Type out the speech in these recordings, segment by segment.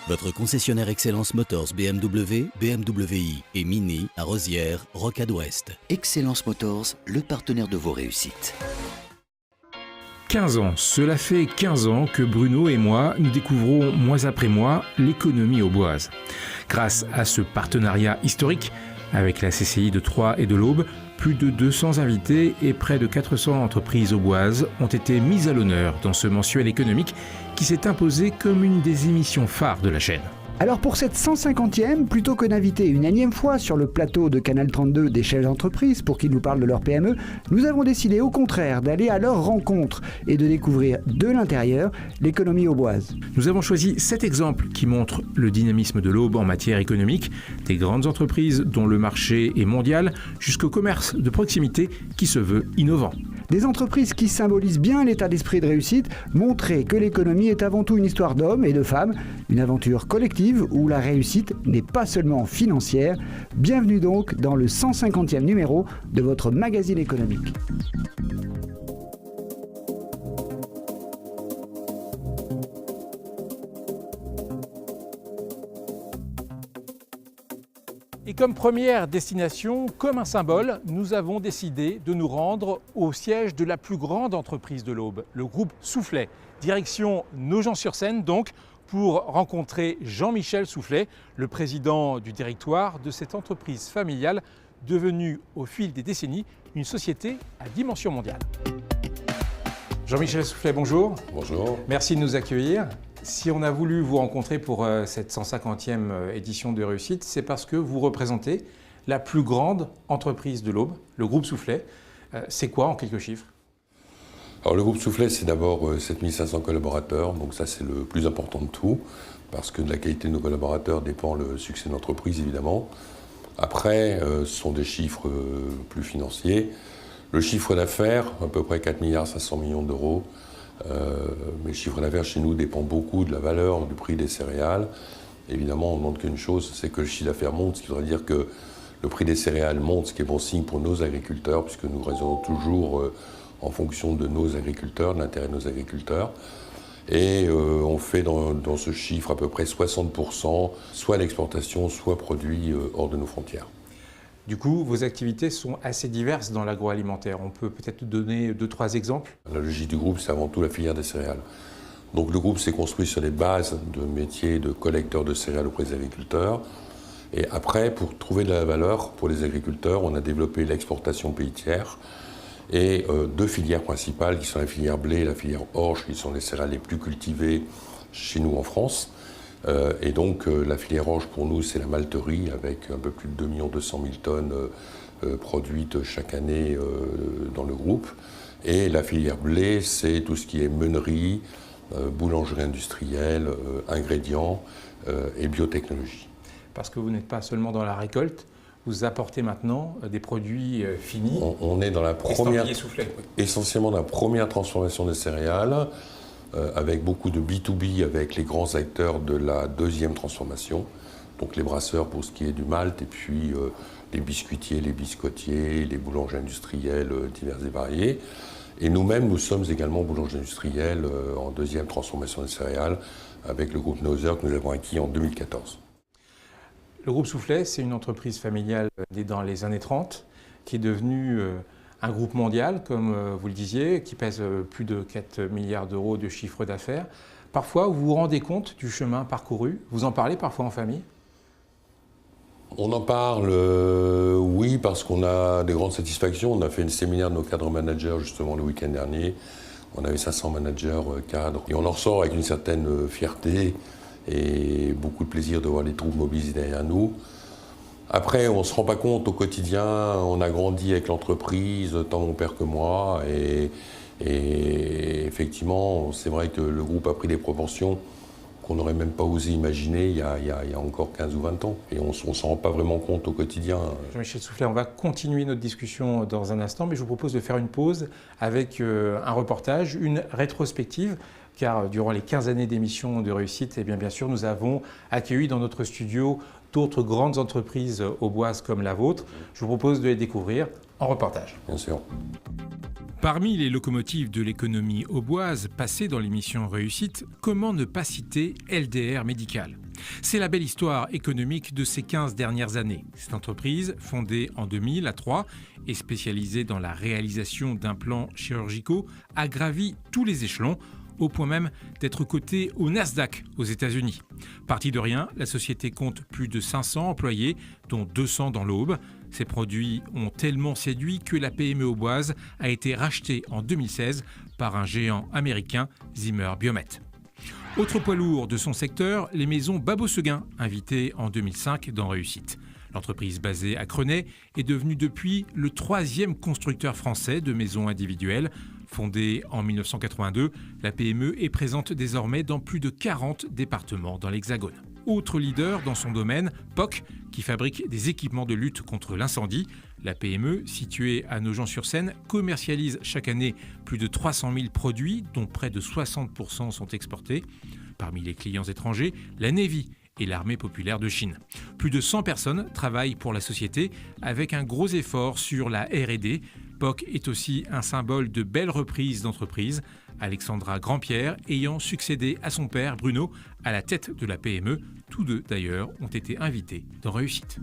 Votre concessionnaire Excellence Motors BMW, BMW i et Mini à Rosières, Rocade Ouest. Excellence Motors, le partenaire de vos réussites. 15 ans, cela fait 15 ans que Bruno et moi, nous découvrons mois après mois l'économie auboise. Grâce à ce partenariat historique avec la CCI de Troyes et de l'Aube, plus de 200 invités et près de 400 entreprises auboises ont été mises à l'honneur dans ce mensuel économique qui s'est imposé comme une des émissions phares de la chaîne. Alors pour cette 150e, plutôt que d'inviter une énième fois sur le plateau de Canal 32 des chefs d'entreprise pour qu'ils nous parlent de leur PME, nous avons décidé au contraire d'aller à leur rencontre et de découvrir de l'intérieur l'économie auboise. Nous avons choisi 7 exemples qui montrent le dynamisme de l'Aube en matière économique, des grandes entreprises dont le marché est mondial, jusqu'au commerce de proximité qui se veut innovant. Des entreprises qui symbolisent bien l'état d'esprit de réussite, montrer que l'économie est avant tout une histoire d'hommes et de femmes, une aventure collective où la réussite n'est pas seulement financière. Bienvenue donc dans le 150e numéro de votre magazine économique. Et comme première destination, comme un symbole, nous avons décidé de nous rendre au siège de la plus grande entreprise de l'Aube, le groupe Soufflet. Direction Nogent-sur-Seine donc, pour rencontrer Jean-Michel Soufflet, le président du directoire de cette entreprise familiale devenue au fil des décennies une société à dimension mondiale. Jean-Michel Soufflet, bonjour. Bonjour. Merci de nous accueillir. Si on a voulu vous rencontrer pour cette 150e édition de Réussite, c'est parce que vous représentez la plus grande entreprise de l'Aube, le groupe Soufflet. C'est quoi en quelques chiffres ? Alors le groupe Soufflet, c'est d'abord 7500 collaborateurs, donc ça c'est le plus important de tout, parce que de la qualité de nos collaborateurs dépend le succès de l'entreprise évidemment. Après, ce sont des chiffres plus financiers. Le chiffre d'affaires, à peu près 4,5 milliards d'euros. Mais le chiffre d'affaires chez nous dépend beaucoup de la valeur du prix des céréales. Évidemment, on ne demande qu'une chose, c'est que le chiffre d'affaires monte, ce qui voudrait dire que le prix des céréales monte, ce qui est bon signe pour nos agriculteurs, puisque nous raisonnons toujours en fonction de nos agriculteurs, de l'intérêt de nos agriculteurs. Et on fait dans ce chiffre à peu près 60%, soit l'exportation, soit produits hors de nos frontières. Du coup, vos activités sont assez diverses dans l'agroalimentaire. On peut peut-être donner 2-3 exemples. La logique du groupe, c'est avant tout la filière des céréales. Donc le groupe s'est construit sur les bases de métiers de collecteur de céréales auprès des agriculteurs. Et après, pour trouver de la valeur pour les agriculteurs, on a développé l'exportation pays tiers et 2 filières principales qui sont la filière blé et la filière orge, qui sont les céréales les plus cultivées chez nous en France. Et donc la filière orge pour nous c'est la malterie avec un peu plus de 2 200 000 tonnes produites chaque année dans le groupe. Et la filière blé c'est tout ce qui est meunerie, boulangerie industrielle, ingrédients et biotechnologie. Parce que vous n'êtes pas seulement dans la récolte, vous apportez maintenant des produits finis. On est dans la première, essentiellement dans la première transformation des céréales. Avec beaucoup de B2B avec les grands acteurs de la deuxième transformation, donc les brasseurs pour ce qui est du malt, et puis les biscuitiers, les biscottiers, les boulangers industriels divers et variés. Et nous-mêmes, nous sommes également boulangers industriels en deuxième transformation des céréales avec le groupe Nauser que nous avons acquis en 2014. Le groupe Soufflet, c'est une entreprise familiale née dans les années 30 qui est devenue un groupe mondial, comme vous le disiez, qui pèse plus de 4 milliards d'euros de chiffre d'affaires. Parfois, vous vous rendez compte du chemin parcouru? Vous en parlez parfois en famille? On en parle, oui, parce qu'on a des grandes satisfactions. On a fait un séminaire de nos cadres managers justement le week-end dernier. On avait 500 managers cadres. Et on en ressort avec une certaine fierté et beaucoup de plaisir de voir les troupes mobilisées derrière nous. Après, on ne se rend pas compte au quotidien, on a grandi avec l'entreprise, tant mon père que moi, et effectivement, c'est vrai que le groupe a pris des proportions qu'on n'aurait même pas osé imaginer il y a encore 15 ou 20 ans. Et on ne s'en rend pas vraiment compte au quotidien. Jean-Michel Soufflet, on va continuer notre discussion dans un instant, mais je vous propose de faire une pause avec un reportage, une rétrospective, car durant les 15 années d'émission de Réussite, eh bien sûr, nous avons accueilli dans notre studio d'autres grandes entreprises auboises comme la vôtre. Je vous propose de les découvrir en reportage. Bien sûr. Parmi les locomotives de l'économie auboise passées dans l'émission Réussite, comment ne pas citer LDR Médical ? C'est la belle histoire économique de ces 15 dernières années. Cette entreprise, fondée en 2000 à Troyes et spécialisée dans la réalisation d'implants chirurgicaux, a gravi tous les échelons, au point même d'être cotée au Nasdaq aux États-Unis. Partie de rien, la société compte plus de 500 employés, dont 200 dans l'Aube. Ses produits ont tellement séduit que la PME auboise a été rachetée en 2016 par un géant américain, Zimmer Biomet. Autre poids lourd de son secteur, les maisons Babot-Seguin, invitées en 2005 dans Réussite. L'entreprise basée à Crenay est devenue depuis le 3e constructeur français de maisons individuelles. Fondée en 1982, la PME est présente désormais dans plus de 40 départements dans l'Hexagone. Autre leader dans son domaine, POC, qui fabrique des équipements de lutte contre l'incendie. La PME, située à Nogent-sur-Seine, commercialise chaque année plus de 300 000 produits, dont près de 60% sont exportés. Parmi les clients étrangers, la Navy et l'armée populaire de Chine. Plus de 100 personnes travaillent pour la société avec un gros effort sur la R&D. POC est aussi un symbole de belles reprises d'entreprise. Alexandra Grandpierre ayant succédé à son père Bruno à la tête de la PME. Tous deux d'ailleurs ont été invités dans Réussite.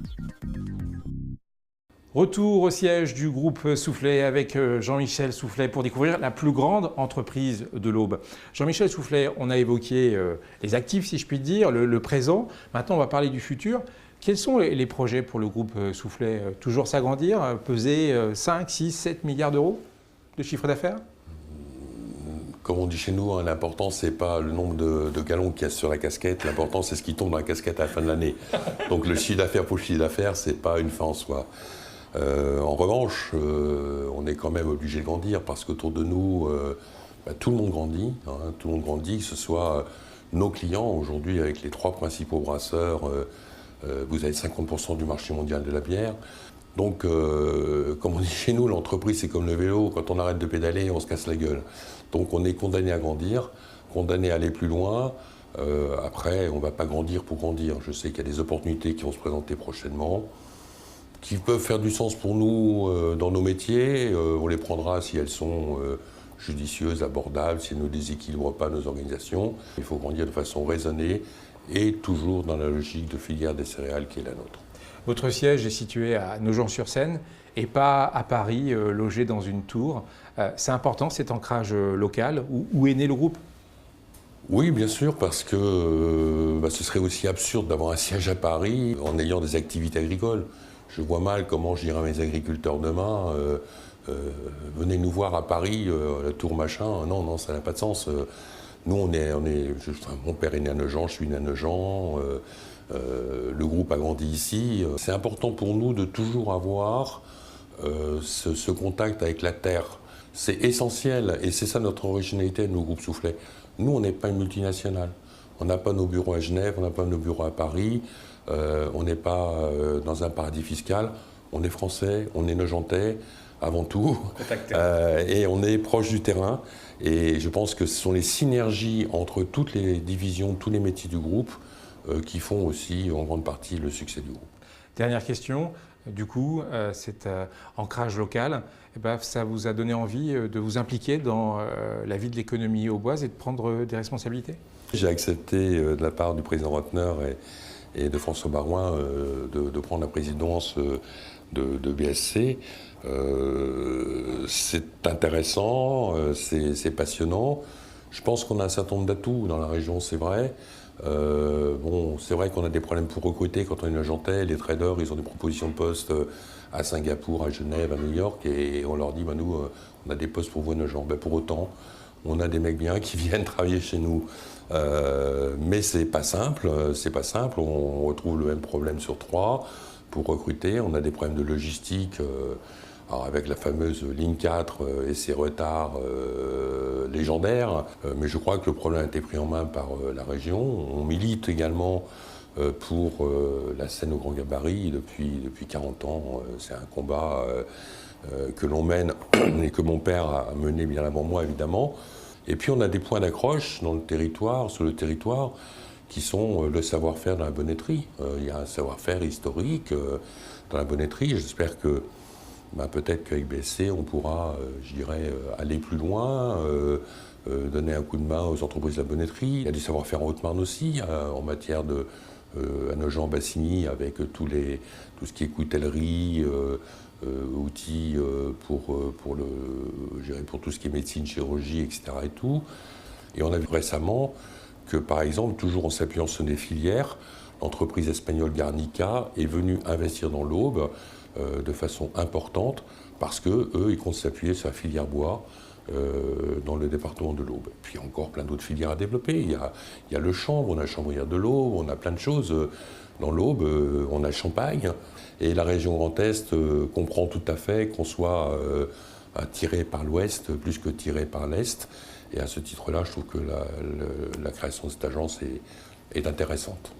Retour au siège du groupe Soufflet avec Jean-Michel Soufflet pour découvrir la plus grande entreprise de l'Aube. Jean-Michel Soufflet, on a évoqué les actifs, si je puis dire, le présent. Maintenant, on va parler du futur. Quels sont les projets pour le groupe Soufflet? Toujours s'agrandir, peser 5, 6, 7 milliards d'euros de chiffre d'affaires? Comme on dit chez nous, l'important, c'est pas le nombre de galons qu'il y a sur la casquette, l'important, c'est ce qui tombe dans la casquette à la fin de l'année. Donc le chiffre d'affaires pour le chiffre d'affaires, c'est pas une fin en soi. En revanche, on est quand même obligé de grandir parce qu'autour de nous, tout le monde grandit. Tout le monde grandit, que ce soit nos clients. Aujourd'hui, avec les 3 principaux brasseurs, vous avez 50% du marché mondial de la bière. Donc, comme on dit chez nous, l'entreprise, c'est comme le vélo. Quand on arrête de pédaler, on se casse la gueule. Donc, on est condamné à grandir, condamné à aller plus loin. Après, on ne va pas grandir pour grandir. Je sais qu'il y a des opportunités qui vont se présenter prochainement, qui peuvent faire du sens pour nous dans nos métiers. On les prendra si elles sont judicieuses, abordables, si elles ne déséquilibrent pas nos organisations. Il faut grandir de façon raisonnée et toujours dans la logique de filière des céréales qui est la nôtre. Votre siège est situé à Nogent-sur-Seine et pas à Paris, logé dans une tour. C'est important cet ancrage local. Où est né le groupe? Oui, bien sûr, parce que ce serait aussi absurde d'avoir un siège à Paris en ayant des activités agricoles. Je vois mal comment je dirais à mes agriculteurs demain, venez nous voir à Paris, la tour machin. Non, ça n'a pas de sens. Nous, mon père est né à Nogent, je suis né à Nogent. Le groupe a grandi ici. C'est important pour nous de toujours avoir ce contact avec la terre. C'est essentiel et c'est ça notre originalité de nos groupes Soufflet. Nous, on n'est pas une multinationale. On n'a pas nos bureaux à Genève, on n'a pas nos bureaux à Paris. On n'est pas dans un paradis fiscal. On est français, on est nogentais avant tout. Et on est proche du terrain. Et je pense que ce sont les synergies entre toutes les divisions, tous les métiers du groupe qui font aussi en grande partie le succès du groupe. Dernière question, du coup, cet ancrage local, ça vous a donné envie de vous impliquer dans la vie de l'économie auboise et de prendre des responsabilités? J'ai accepté de la part du président Rotner et de François Baroin de prendre la présidence de BSC. C'est intéressant, c'est passionnant. Je pense qu'on a un certain nombre d'atouts dans la région, c'est vrai. C'est vrai qu'on a des problèmes pour recruter quand on est nogentais. Les traders, ils ont des propositions de postes à Singapour, à Genève, à New York, et on leur dit, nous, on a des postes pour vous à Nogent. Pour autant, on a des mecs bien qui viennent travailler chez nous. Mais c'est pas simple, on retrouve le même problème sur 3 pour recruter. On a des problèmes de logistique, alors avec la fameuse ligne 4 et ses retards légendaires. Mais je crois que le problème a été pris en main par la région. On milite également pour la Seine au grand gabarit depuis 40 ans. C'est un combat que l'on mène et que mon père a mené bien avant moi, évidemment. Et puis on a des points d'accroche sur le territoire, qui sont le savoir-faire dans la bonneterie. Il y a un savoir-faire historique dans la bonneterie. J'espère que peut-être qu'avec BSC, on pourra, aller plus loin, donner un coup de main aux entreprises de la bonneterie. Il y a du savoir-faire en Haute-Marne aussi, en matière de à Nogent-Bassigny, avec tout ce qui est coutellerie, outils pour tout ce qui est médecine, chirurgie, etc. Et tout. Et on a vu récemment que, par exemple, toujours en s'appuyant sur des filières, l'entreprise espagnole Garnica est venue investir dans l'Aube de façon importante parce qu'eux, ils comptent s'appuyer sur la filière bois dans le département de l'Aube. Puis encore plein d'autres filières à développer. Il y a le chanvre, on a Chambrières de l'Aube, on a plein de choses dans l'Aube, on a Champagne. Et la région Grand Est comprend tout à fait qu'on soit tiré par l'Ouest plus que tiré par l'Est. Et à ce titre-là, je trouve que la création de cette agence est intéressante.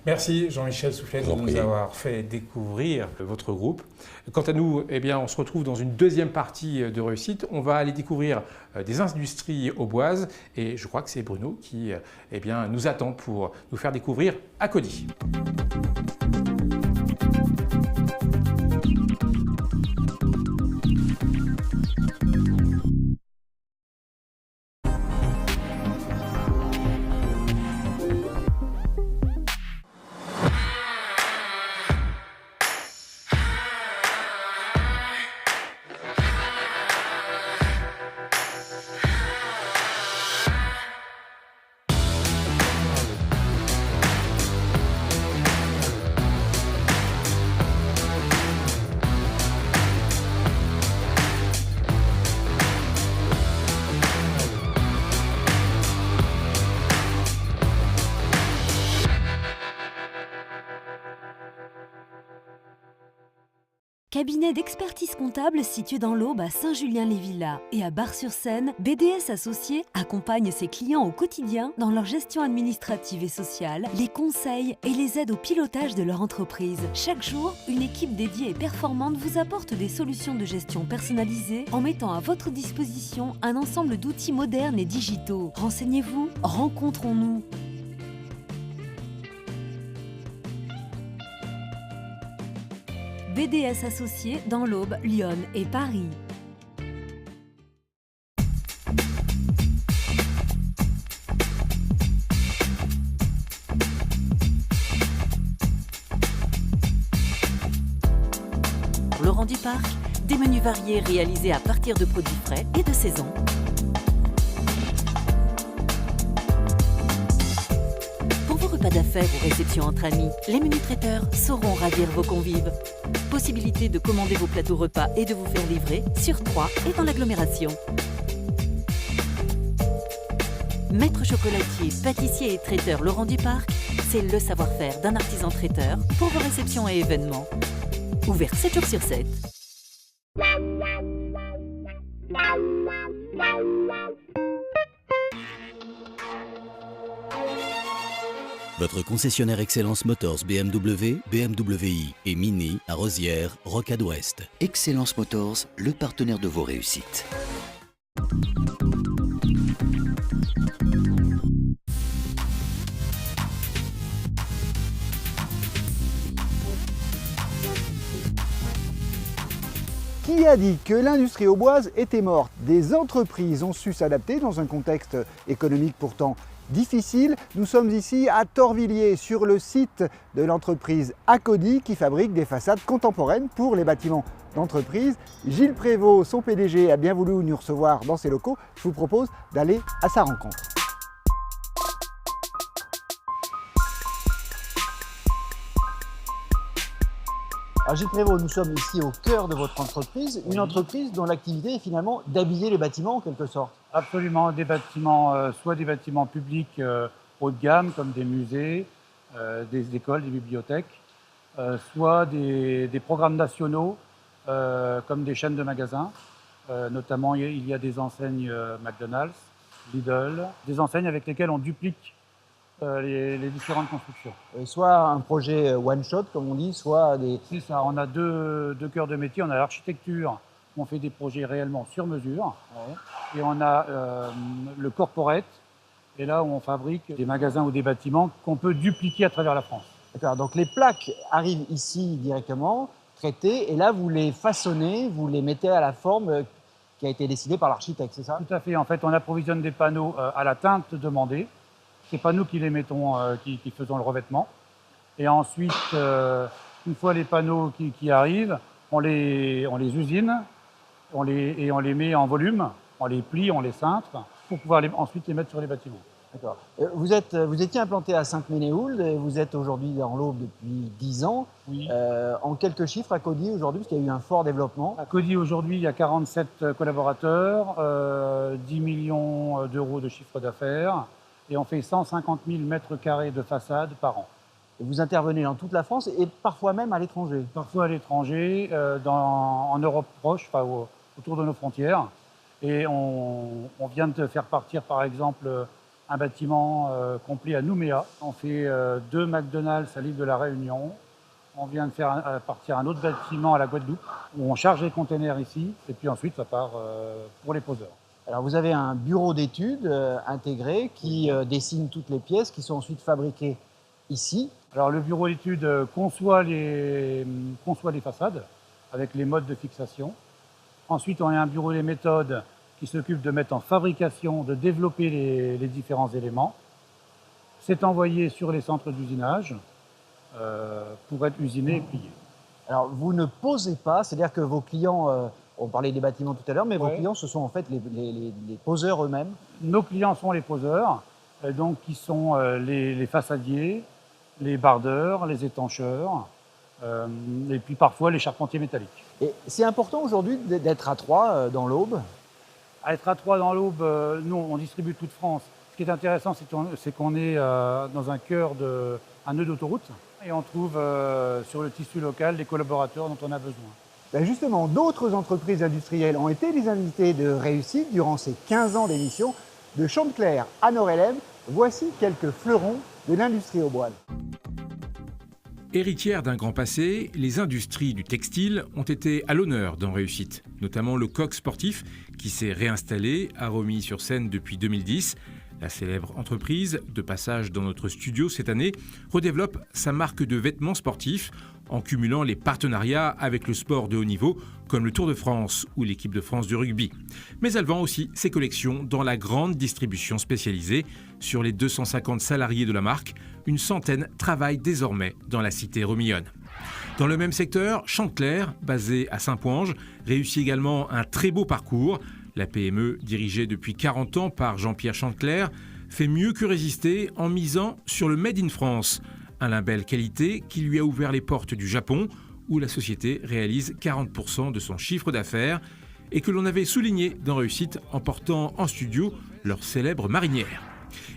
Merci Jean-Michel Soufflet de nous avoir fait découvrir votre groupe. Quant à nous, eh bien, on se retrouve dans une deuxième partie de Réussite. On va aller découvrir des industries auboises et je crois que c'est Bruno qui eh bien, nous attend pour nous faire découvrir Acody. Cabinet d'expertise comptable situé dans l'Aube à Saint-Julien-les-Villas et à Bar-sur-Seine, BDS Associés accompagne ses clients au quotidien dans leur gestion administrative et sociale, les conseils et les aides au pilotage de leur entreprise. Chaque jour, une équipe dédiée et performante vous apporte des solutions de gestion personnalisées en mettant à votre disposition un ensemble d'outils modernes et digitaux. Renseignez-vous, rencontrons-nous. BDS Associés dans l'Aube, Lyon et Paris. Laurent Duparc, des menus variés réalisés à partir de produits frais et de saison. Pour vos repas d'affaires ou réceptions entre amis, les menus traiteurs sauront ravir vos convives. Possibilité de commander vos plateaux repas et de vous faire livrer sur Troyes et dans l'agglomération. Maître chocolatier, pâtissier et traiteur Laurent Duparc, c'est le savoir-faire d'un artisan traiteur pour vos réceptions et événements. Ouvert 7 jours sur 7. Votre concessionnaire Excellence Motors BMW, BMW i et Mini à Rosières, Rocade Ouest. Excellence Motors, le partenaire de vos réussites. Qui a dit que l'industrie auboise était morte? Des entreprises ont su s'adapter dans un contexte économique pourtant difficile. Nous sommes ici à Torvilliers, sur le site de l'entreprise Acody qui fabrique des façades contemporaines pour les bâtiments d'entreprise. Gilles Prévost, son PDG, a bien voulu nous recevoir dans ses locaux. Je vous propose d'aller à sa rencontre. Alors Gilles Prévost, nous sommes ici au cœur de votre entreprise, une entreprise dont l'activité est finalement d'habiller les bâtiments en quelque sorte. Absolument, des bâtiments, soit des bâtiments publics haut de gamme comme des musées, des écoles, des bibliothèques, soit des programmes nationaux comme des chaînes de magasins. Notamment, il y a des enseignes McDonald's, Lidl, des enseignes avec lesquelles on duplique les différentes constructions. Soit un projet one-shot, comme on dit, soit des... C'est ça, on a deux cœurs de métier. On a l'architecture, où on fait des projets réellement sur mesure. Ouais. Et on a le corporate, et là où on fabrique des magasins ou des bâtiments qu'on peut dupliquer à travers la France. D'accord, donc les plaques arrivent ici directement, traitées, et là vous les façonnez, vous les mettez à la forme qui a été décidé par l'architecte, c'est ça? Tout à fait. En fait, on approvisionne des panneaux à la teinte demandée. Ce n'est pas nous qui les mettons, qui faisons le revêtement. Et ensuite, une fois les panneaux qui arrivent, on les usine, on les met en volume, on les plie, on les cintre, pour pouvoir ensuite les mettre sur les bâtiments. D'accord. Vous étiez implanté à Sainte-Ménéhould et vous êtes aujourd'hui dans l'Aube depuis 10 ans. Oui. En quelques chiffres à Cody aujourd'hui, parce qu'il y a eu un fort développement. À Cody aujourd'hui, il y a 47 collaborateurs, 10 millions d'euros de chiffre d'affaires et on fait 150 000 mètres carrés de façade par an. Et vous intervenez dans toute la France et parfois même à l'étranger. Parfois à l'étranger, en Europe proche, enfin, autour de nos frontières. Et on vient de faire partir par exemple un bâtiment complet à Nouméa. On fait 2 McDonald's à l'île de la Réunion. On vient de faire partir un autre bâtiment à la Guadeloupe où on charge les containers ici et puis ensuite ça part pour les poseurs. Alors vous avez un bureau d'études intégré qui dessine toutes les pièces qui sont ensuite fabriquées ici. Alors le bureau d'études conçoit les façades avec les modes de fixation. Ensuite on a un bureau des méthodes qui s'occupe de mettre en fabrication, de développer les différents éléments. C'est envoyé sur les centres d'usinage pour être usiné et plié. Alors vous ne posez pas, c'est-à-dire que vos clients, on parlait des bâtiments tout à l'heure, mais vos clients ce sont en fait les poseurs eux-mêmes. Nos clients sont les poseurs, donc qui sont les façadiers, les bardeurs, les étancheurs, et puis parfois les charpentiers métalliques. Et c'est important aujourd'hui d'être à Troyes dans l'Aube? À être à Troyes dans l'Aube, nous on distribue toute France. Ce qui est intéressant, c'est qu'on est dans un cœur un nœud d'autoroute et on trouve sur le tissu local les collaborateurs dont on a besoin. Ben justement, d'autres entreprises industrielles ont été les invités de Réussite durant ces 15 ans d'émission. De Chantecler à Nord-Élève, voici quelques fleurons de l'industrie auboise. Héritières d'un grand passé, les industries du textile ont été à l'honneur dans Réussite, notamment le Coq Sportif qui s'est réinstallé à Romilly-sur-Seine depuis 2010. La célèbre entreprise, de passage dans notre studio cette année, redéveloppe sa marque de vêtements sportifs en cumulant les partenariats avec le sport de haut niveau comme le Tour de France ou l'équipe de France de rugby. Mais elle vend aussi ses collections dans la grande distribution spécialisée. Sur les 250 salariés de la marque, une centaine travaillent désormais dans la cité romillonne. Dans le même secteur, Chantecler, basé à Saint-Pouange, réussit également un très beau parcours. La PME, dirigée depuis 40 ans par Jean-Pierre Chantecler, fait mieux que résister en misant sur le Made in France, un label qualité qui lui a ouvert les portes du Japon, où la société réalise 40% de son chiffre d'affaires et que l'on avait souligné dans Réussite en portant en studio leur célèbre marinière.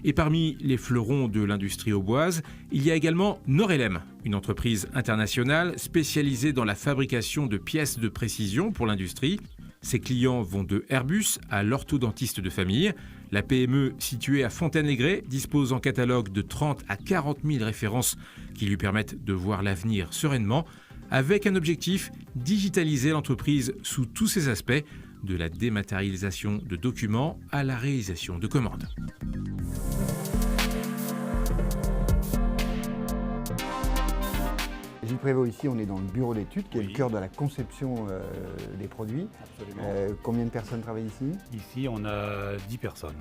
Et parmi les fleurons de l'industrie auboise, il y a également Nord-Élève, une entreprise internationale spécialisée dans la fabrication de pièces de précision pour l'industrie. Ses clients vont de Airbus à l'orthodontiste de famille. La PME, située à Fontaine-les-Grès, dispose en catalogue de 30 à 40 000 références qui lui permettent de voir l'avenir sereinement, avec un objectif, digitaliser l'entreprise sous tous ses aspects, de la dématérialisation de documents à la réalisation de commandes. Gilles Prévost, ici on est dans le bureau d'études qui est le cœur de la conception des produits. Absolument. Combien de personnes travaillent ici? Ici, on a 10 personnes.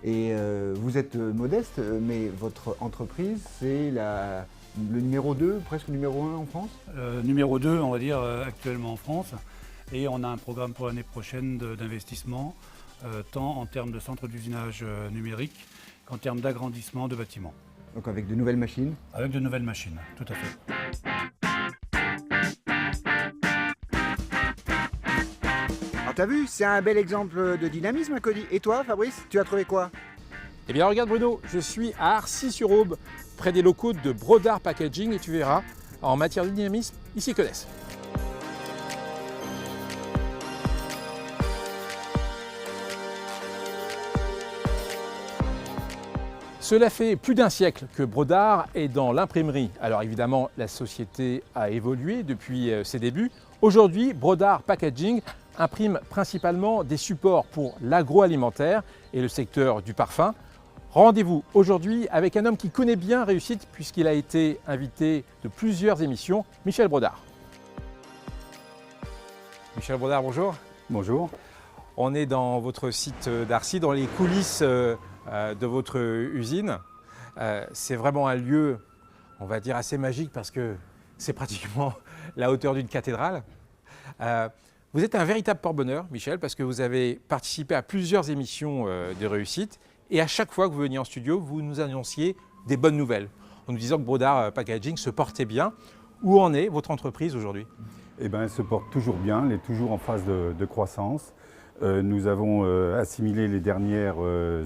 Et vous êtes modeste, mais votre entreprise, c'est le numéro 2, presque numéro 1 en France? Numéro 2, on va dire, actuellement en France. Et on a un programme pour l'année prochaine d'investissement, tant en termes de centre d'usinage numérique qu'en termes d'agrandissement de bâtiments. Donc avec de nouvelles machines? Avec de nouvelles machines, tout à fait. Alors t'as vu, c'est un bel exemple de dynamisme, Cody. Et toi, Fabrice, tu as trouvé quoi? Eh bien regarde Bruno, je suis à Arcis-sur-Aube, près des locaux de Brodart Packaging et tu verras, en matière de dynamisme, ils s'y connaissent. Cela fait plus d'un siècle que Brodart est dans l'imprimerie. Alors évidemment, la société a évolué depuis ses débuts. Aujourd'hui, Brodart Packaging imprime principalement des supports pour l'agroalimentaire et le secteur du parfum. Rendez-vous aujourd'hui avec un homme qui connaît bien Réussite puisqu'il a été invité de plusieurs émissions, Michel Brodart. Michel Brodart, bonjour. Bonjour. On est dans votre site d'Arcy, dans les coulisses de votre usine. C'est vraiment un lieu, on va dire, assez magique parce que c'est pratiquement la hauteur d'une cathédrale. Vous êtes un véritable porte-bonheur, Michel, parce que vous avez participé à plusieurs émissions de réussite et à chaque fois que vous veniez en studio, vous nous annonciez des bonnes nouvelles en nous disant que Brodard Packaging se portait bien. Où en est votre entreprise aujourd'hui? Eh bien, elle se porte toujours bien, elle est toujours en phase de croissance. Nous avons assimilé les dernières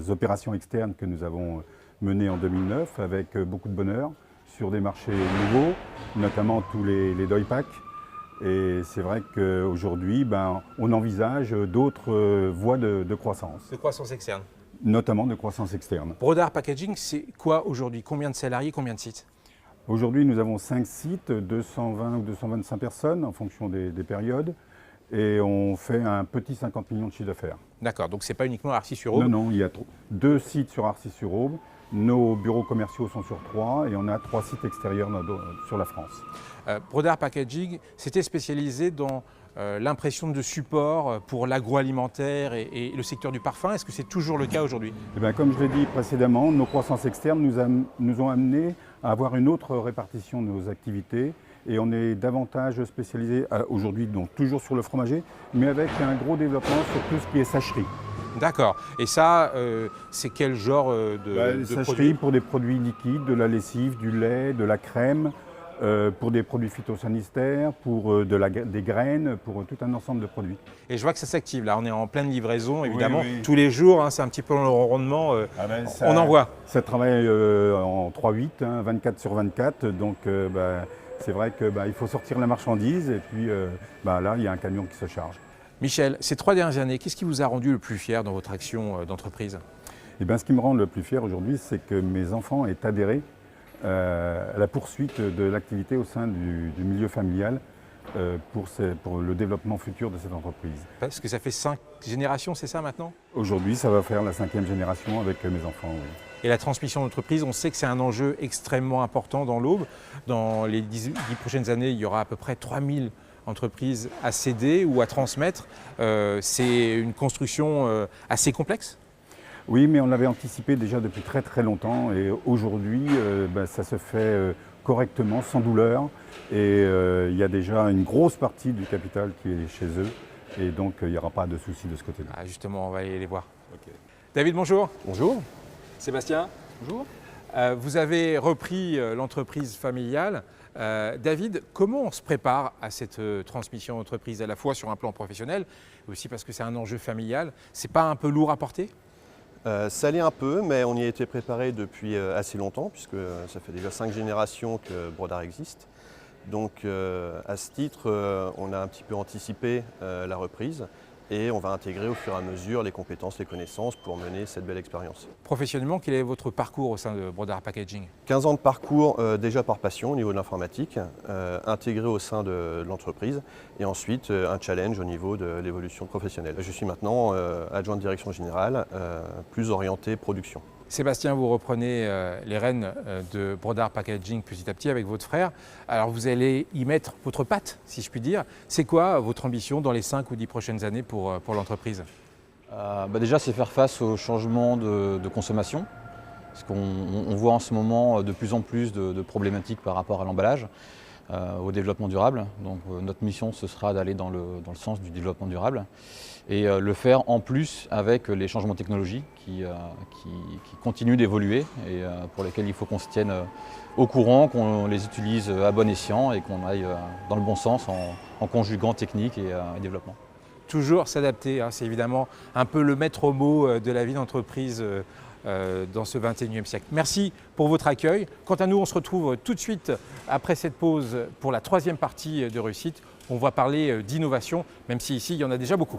opérations externes que nous avons menées en 2009 avec beaucoup de bonheur sur des marchés nouveaux, notamment tous les Doypack. Et c'est vrai qu'aujourd'hui, on envisage d'autres voies de croissance. De croissance externe. Notamment de croissance externe. Brodard Packaging, c'est quoi aujourd'hui? Combien de salariés, combien de sites? Aujourd'hui, nous avons 5 sites, 220 ou 225 personnes en fonction des périodes. Et on fait un petit 50 millions de chiffre d'affaires. D'accord, donc ce n'est pas uniquement Arcis-sur-Aube? Non, il y a 2 sites sur Arcis-sur-Aube. Nos bureaux commerciaux sont sur 3 et on a 3 sites extérieurs sur la France. Brodard Packaging s'était spécialisé dans l'impression de support pour l'agroalimentaire et le secteur du parfum. Est-ce que c'est toujours le cas aujourd'hui? Comme je l'ai dit précédemment, nos croissances externes nous ont amenés à avoir une autre répartition de nos activités. Et on est davantage spécialisé aujourd'hui, donc toujours sur le fromager, mais avec un gros développement sur tout ce qui est sacherie. D'accord. Et ça, c'est quel genre de sacherie produits? Pour des produits liquides, de la lessive, du lait, de la crème, pour des produits phytosanitaires, pour des graines, pour tout un ensemble de produits. Et je vois que ça s'active là, on est en pleine livraison évidemment, oui. Tous les jours, c'est un petit peu le rondement, on en voit. Ça travaille en 3-8, 24/24, donc c'est vrai qu'il faut sortir la marchandise et puis là, il y a un camion qui se charge. Michel, ces 3 dernières années, qu'est-ce qui vous a rendu le plus fier dans votre action d'entreprise? Ce qui me rend le plus fier aujourd'hui, c'est que mes enfants aient adhéré à la poursuite de l'activité au sein du milieu familial pour le développement futur de cette entreprise. Parce que ça fait 5 générations, c'est ça maintenant? Aujourd'hui, ça va faire la 5e génération avec mes enfants, oui. Et la transmission d'entreprise, on sait que c'est un enjeu extrêmement important dans l'Aube. Dans les 10 prochaines années, il y aura à peu près 3000 entreprises à céder ou à transmettre. C'est une construction assez complexe? Oui, mais on l'avait anticipé déjà depuis très très longtemps et aujourd'hui, ça se fait correctement, sans douleur. Et il y a déjà une grosse partie du capital qui est chez eux et donc il n'y aura pas de souci de ce côté-là. Ah, justement, on va aller les voir. Okay. David, bonjour. Bonjour. Sébastien, bonjour. Vous avez repris l'entreprise familiale. David, comment on se prépare à cette transmission d'entreprise à la fois sur un plan professionnel, mais aussi parce que c'est un enjeu familial? C'est pas un peu lourd à porter? Ça l'est un peu, mais on y a été préparé depuis assez longtemps, puisque ça fait déjà 5 générations que Brodard existe. Donc à ce titre, on a un petit peu anticipé la reprise. Et on va intégrer au fur et à mesure les compétences, les connaissances pour mener cette belle expérience. Professionnellement, quel est votre parcours au sein de Brodard Packaging? 15 ans de parcours déjà par passion au niveau de l'informatique, intégré au sein de l'entreprise et ensuite un challenge au niveau de l'évolution professionnelle. Je suis maintenant adjoint de direction générale, plus orienté production. Sébastien, vous reprenez les rênes de Brodard Packaging petit à petit avec votre frère. Alors vous allez y mettre votre patte, si je puis dire. C'est quoi votre ambition dans les 5 ou 10 prochaines années pour l'entreprise? Déjà, c'est faire face au changement de consommation. Parce qu'on voit en ce moment de plus en plus de problématiques par rapport à l'emballage, au développement durable. Donc notre mission, ce sera d'aller dans le sens du développement durable. Et le faire en plus avec les changements technologiques qui continuent d'évoluer et pour lesquels il faut qu'on se tienne au courant, qu'on les utilise à bon escient et qu'on aille dans le bon sens en conjuguant technique et développement. Toujours s'adapter, c'est évidemment un peu le maître mot de la vie d'entreprise dans ce 21e siècle. Merci pour votre accueil. Quant à nous, on se retrouve tout de suite après cette pause pour la 3e partie de réussite. On va parler d'innovation, même si ici, il y en a déjà beaucoup.